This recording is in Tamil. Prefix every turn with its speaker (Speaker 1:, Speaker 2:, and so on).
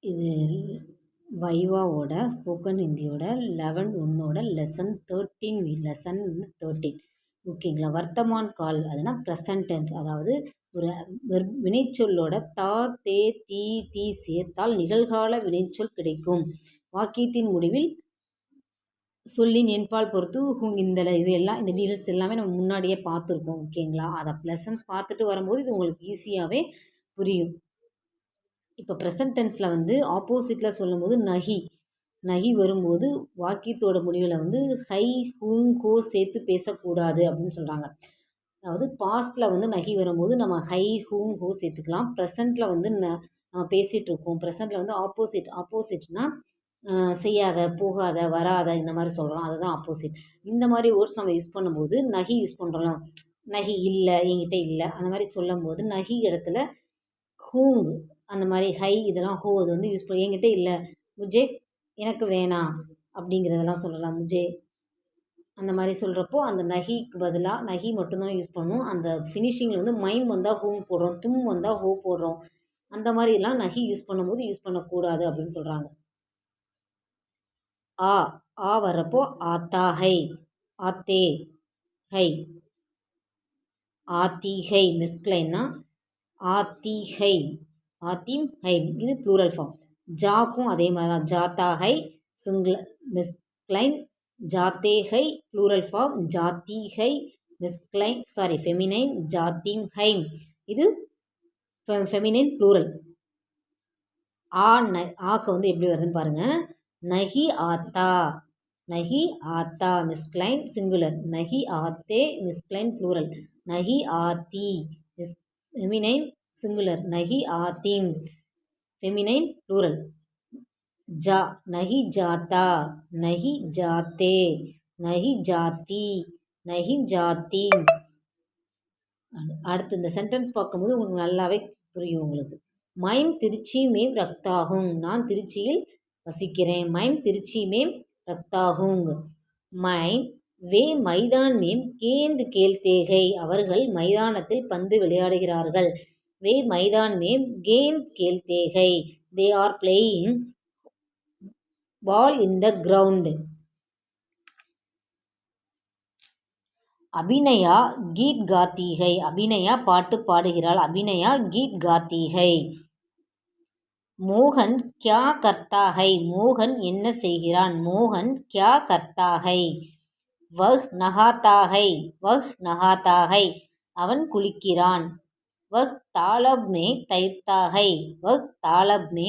Speaker 1: இது வைவாவோட ஸ்போக்கன் ஹிந்தியோட 11 லெசன் 13 ஓகேங்களா. வர்த்தமான் கால் அதுனா ப்ரெசன்ட் டென்ஸ், அதாவது ஒரு வினைச்சொல்லோட தா தே தீ தீ சேர்த்தால் நிகழ்கால வினைச்சொல் கிடைக்கும். வாக்கியத்தின் முடிவில் சொல்லின் என்பால் பொறுத்து இது எல்லாம் இந்த டீட்டெயில்ஸ் எல்லாமே நம்ம முன்னாடியே பார்த்துருக்கோம். ஓகேங்களா. அதை லெசன்ஸ் பார்த்துட்டு வரும்போது இது உங்களுக்கு ஈஸியாகவே புரியும். இப்போ ப்ரெசன்ட் டென்ஸில் வந்து ஆப்போசிட்டில் சொல்லும்போது நகி வரும்போது வாக்கியத்தோட முடிவில் ஹை ஹூங் ஹோ சேர்த்து பேசக்கூடாது அப்படின்னு சொல்கிறாங்க. அதாவது பாஸ்ட்டில் நகி வரும்போது நம்ம ஹை ஹூங் ஹோ சேர்த்துக்கலாம். ப்ரெசண்ட்டில் நம்ம பேசிகிட்டு இருக்கோம். ப்ரெசண்ட்டில் ஆப்போசிட்னா செய்யாத, போகாத, வராத, இந்த மாதிரி சொல்கிறோம். அதுதான் ஆப்போசிட். இந்த மாதிரி வேர்ட்ஸ் நம்ம யூஸ் பண்ணும்போது நகி யூஸ் பண்ணுறோம். நகி இல்லை, என்கிட்ட இல்லை, அந்த மாதிரி சொல்லும் போது நகி இடத்துல ஹூங், அந்த மாதிரி ஹை, இதெல்லாம் ஹோ அது யூஸ் பண்ணி என்கிட்ட இல்லை, முஜே எனக்கு வேணாம் அப்படிங்கிறதெல்லாம் சொல்லலாம். முஜே அந்த மாதிரி சொல்கிறப்போ அந்த நகிக்கு பதிலாக நகி மட்டும்தான் யூஸ் பண்ணணும். அந்த ஃபினிஷிங்கில் மைம் வந்தால் ஹூம் போடுறோம், தும் வந்தால் ஹோ போடுறோம். அந்த மாதிரிலாம் நகி யூஸ் பண்ணும்போது யூஸ் பண்ணக்கூடாது அப்படின்னு சொல்கிறாங்க. ஆ வர்றப்போ ஆத்தா ஹை, ஆத்தே ஹை, ஆத்தி ஹை மிஸ்க்ளைன்னா ஆத்தி ஹை, ஆத்திம் ஹை, இது ப்ளூரல் ஃபார்ம். ஜாக்கும் அதே மாதிரி தான். ஜாத்தா ஹை சிங்குலர் மிஸ்க்ளைன், ஜாத்தே ஹை ப்ளூரல் ஃபார்ம், ஜாத்தி ஹை ஃபெமினைன், ஜாத்திம் ஹை இது ஃபெமினைன் ப்ளூரல். ஆக்கு எப்படி வருதுன்னு பாருங்கள். நகி ஆத்தா மிஸ்க்ளைன் சிங்குலர், நகி ஆத்தே மிஸ்க்ளைன் ப்ளூரல், நகி ஆத்தி ஃபெமினைன் சிங்குலர், நகி ஆத்திம் ஃபெமினைன் ப்ளூரல். நகி ஜாத்தா, நகி ஜாத்தே, நகி ஜாத்தி, நகி ஜாத்தீம். அடுத்து இந்த சென்டென்ஸ் பார்க்கும்போது உங்களுக்கு நல்லாவே புரியும் உங்களுக்கு. மைம் திருச்சி மேம் ரக்தாகும், நான் திருச்சியில் வசிக்கிறேன். மைம் திருச்சி மேம் ரக்தாகுங். மைம் வே மைதான் மேம் கேந்து கேல்தேகை, அவர்கள் மைதானத்தில் பந்து விளையாடுகிறார்கள். வே மைதான் மேம் கேந்த் கேல்தேகை, they are playing ball in the ground. Abhinaya கீத் காத்தீகை, அபிநயா பாட்டு பாடுகிறாள். அபிநயா கீத் காத்தீகை. மோகன் கியா கர்த்தாகை, மோகன் என்ன செய்கிறான். மோகன் கியா கர்த்தாகை. வஹ் நகாத்தாகை, அவன் குளிக்கிறான். வஹ் தாலப் மே தைர்த்தாகை, வஹ் தாலப் மே